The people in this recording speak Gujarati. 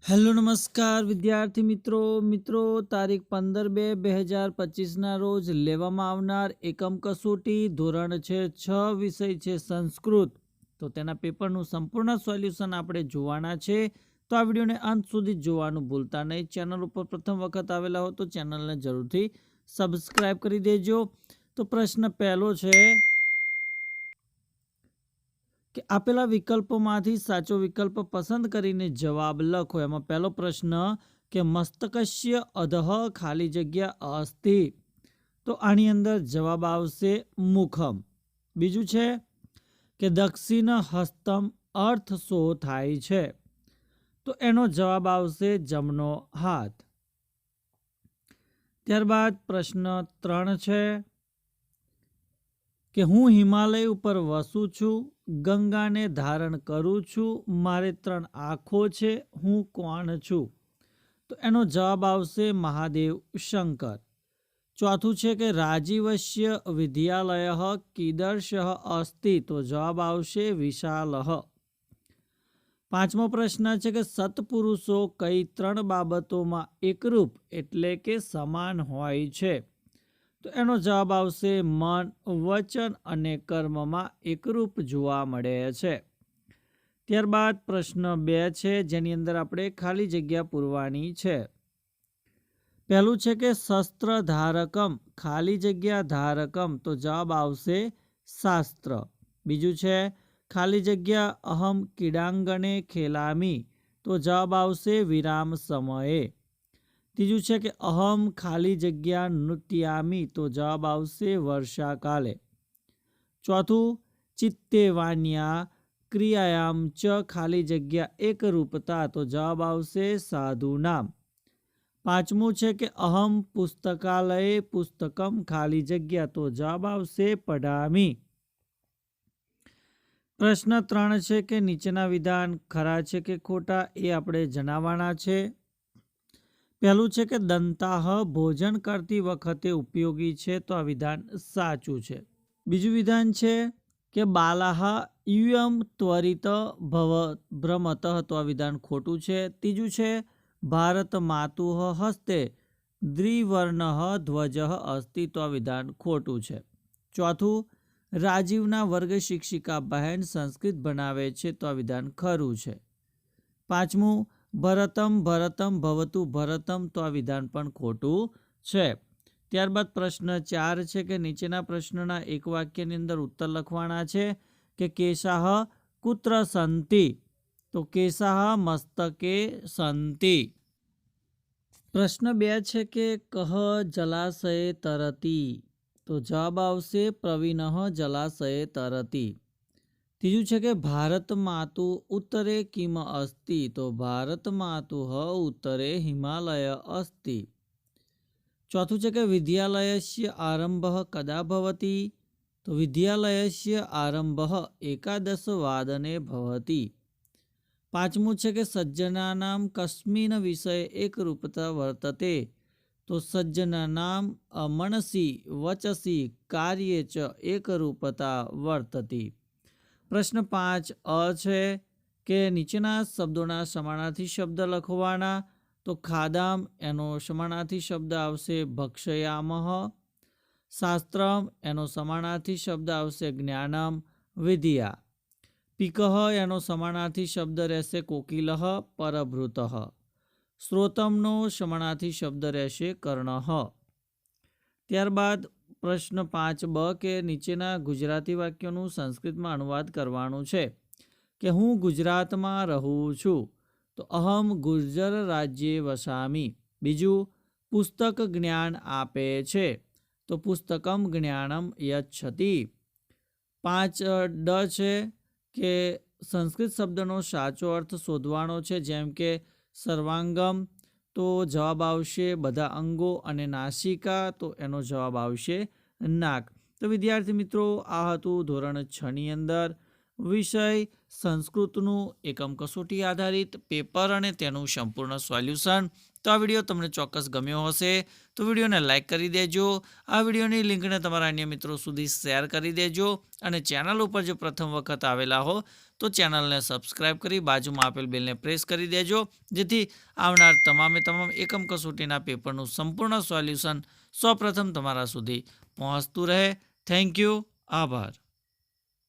હેલો નમસ્કાર વિદ્યાર્થી મિત્રો તારીખ 15/2/2025 રોજ લેવામાં આવનાર એકમ કસોટી ધોરણ છે 6 વિષય છે સંસ્કૃત। તો તેના પેપરનું સંપૂર્ણ સોલ્યુશન આપણે જોવાના છે। તો આ વિડીયોને અંત સુધી જોવાનું ભૂલતા નહીં। ચેનલ ઉપર પ્રથમ વખત આવેલા હો તો ચેનલને જરૂરથી સબસ્ક્રાઇબ કરી દેજો। તો પ્રશ્ન પહેલો છે કે આપેલા વિકલ્પોમાંથી સાચો વિકલ્પ પસંદ કરીને જવાબ લખો। એમાં પહેલો પ્રશ્ન કે મસ્તકસ્ય અધઃ ખાલી જગ્યા અસ્તિ, તો આની અંદર જવાબ આવશે મુખમ। બીજું છે કે દક્ષિણ હસ્તમ અર્થ શો થાય છે, તો એનો જવાબ આવશે જમણો હાથ। ત્યારબાદ પ્રશ્ન 3 છે કે હું હિમાલય ઉપર વસું છું, ગંગાને ધારણ કરું છું, મારે 3 આંખો છે, હું કોણ છું? તો એનો જવાબ આવશે મહાદેવ શંકર। ચોથું છે કે રાજીવસ્ય વિદ્યાલય કીદર્શ અસ્તિ, તો જવાબ આવશે વિશાલઃ। પાંચમો પ્રશ્ન છે કે સત્પુરુષો કઈ 3 બાબતોમાં એકરૂપ એટલે કે સમાન હોય છે? તો એનો જવાબ આવશે મન, વચન અને કર્મમાં એકરૂપ જોવા મળે છે। ત્યારબાદ પ્રશ્ન 2 છે જેની અંદર આપણે ખાલી જગ્યા પૂરવાની છે। પહેલું છે કે શસ્ત્ર ધારકમ ખાલી જગ્યા ધારકમ, તો જવાબ આવશે શાસ્ત્ર। બીજું છે ખાલી જગ્યા અહમ ક્રીડાંગણે ખેલામી, તો જવાબ આવશે વિરામ સમયે। ત્રીજું છે કે અહમ ખાલી જગ્યા નૃત્યામી, તો જવાબ આવશે વર્ષાકાલે। ચોથું ચિત્તે વાન્યા ક્રિયાયામ ચ ખાલી જગ્યા એકરૂપતા, તો જવાબ આવશે સાધુ નામ। પાંચમું છે કે અહમ પુસ્તકાલયે પુસ્તકમ ખાલી જગ્યા, તો જવાબ આવશે પઢામી। પ્રશ્ન 3 છે કે નીચેના વિધાન ખરા છે કે ખોટા એ આપણે જણાવવાના છે। પહેલું છે કે દંતાહ ભોજન કરતી વખતે ઉપયોગી છે, તો આ વિધાન સાચું છે। બીજું વિધાન છે કે બાલાહ यूयम ત્વરિત ભ્રમત, તો આ વિધાન ખોટું છે। ત્રીજું છે ભારત માતુઃ હસ્તે દ્વિવર્ણ ધ્વજ અસ્તિ, તો આ વિધાન ખોટું છે। ચોથું રાજીવના વર્ગ શિક્ષિકા બહેન સંસ્કૃત ભણાવે છે, તો આ વિધાન ખરું છે। પાંચમું ભરતમ ભરતમ ભવતુ ભરતમ, તો આ વિધાન પણ ખોટું છે। ત્યારબાદ પ્રશ્ન 4 છે કે નીચેના પ્રશ્નના એક વાક્યની અંદર ઉત્તર લખવાના છે કે કેશાહ કુત્ર સંતિ, તો કેશાહ મસ્તકે સંતિ। પ્રશ્ન 2 છે કે કહ જલાશયે તરતી, તો જવાબ આવશે પ્રવીણઃ જલાશયે તરતી। ત્રીજું છે કે ભારત માતુ ઉત્તરે કિમ અસ્તિ, તો ભારત માતુઃ ઉત્તરે હિમાલય અસ્તિ। ચોથું છે કે વિદ્યાલયસ્ય આરંભઃ કદા ભવતિ, તો વિદ્યાલયસ્ય આરંભઃ 11 વાદને ભવતિ। પાંચમું છે કે સજ્જનાનામ કસ્મિન વિષય એકરૂપતા વર્તતે, તો સજ્જનાનામ મનસી વચસી કાર્યે ચ એકરૂપતા વર્તતી। પ્રશ્ન 5 અ છે કે નીચેના શબ્દોના સમાનાર્થી શબ્દ લખવાના, તો ખાદામ એનો સમાનાર્થી શબ્દ આવશે ભક્ષયામઃ, શાસ્ત્રમ એનો સમાનાર્થી શબ્દ આવશે જ્ઞાનમ વિદ્યા, પીકઃ એનો સમાનાર્થી શબ્દ રહેશે કોકિલઃ પરભૃતઃ, શ્રોતમનો સમાનાર્થી શબ્દ રહેશે કર્ણઃ। ત્યારબાદ પ્રશ્ન 5બ કે નીચેના ગુજરાતી વાક્યોનું સંસ્કૃતમાં અનુવાદ કરવાનું છે કે હું ગુજરાતમાં રહું છું, તો અહમ ગુર્જર રાજ્યે વસામી। બીજું પુસ્તક જ્ઞાન આપે છે, તો પુસ્તકમ જ્ઞાનમ યચ્છતિ। 5ડ છે કે સંસ્કૃત શબ્દનો સાચો અર્થ શોધવાનો છે, જેમ કે સર્વાંગમ, તો જવાબ આવશે બધા અંગો, અને નાસિકા, તો એનો જવાબ આવશે નાક। તો વિદ્યાર્થી મિત્રો આ હતું ધોરણ 6 ની અંદર વિષય સંસ્કૃતનું એકમ કસોટી આધારિત પેપર અને તેનું સંપૂર્ણ સોલ્યુશન. તો આ વિડીયો તમને ચોક્કસ ગમ્યો હશે તો વિડીયોને લાઇક કરી દેજો. આ વિડીયોની લિંકને તમારા અન્ય મિત્રો સુધી શેર કરી દેજો અને ચેનલ ઉપર જો પ્રથમ વખત આવેલા હો તો ચેનલને સબસ્ક્રાઇબ કરી બાજુમાં આપેલ બેલને પ્રેસ કરી દેજો, જેથી આવનાર તમામ એકમ કસોટીના પેપરનું સંપૂર્ણ સોલ્યુશન સૌપ્રથમ તમારા સુધી પહોંચતું રહે. Thank you. આભાર.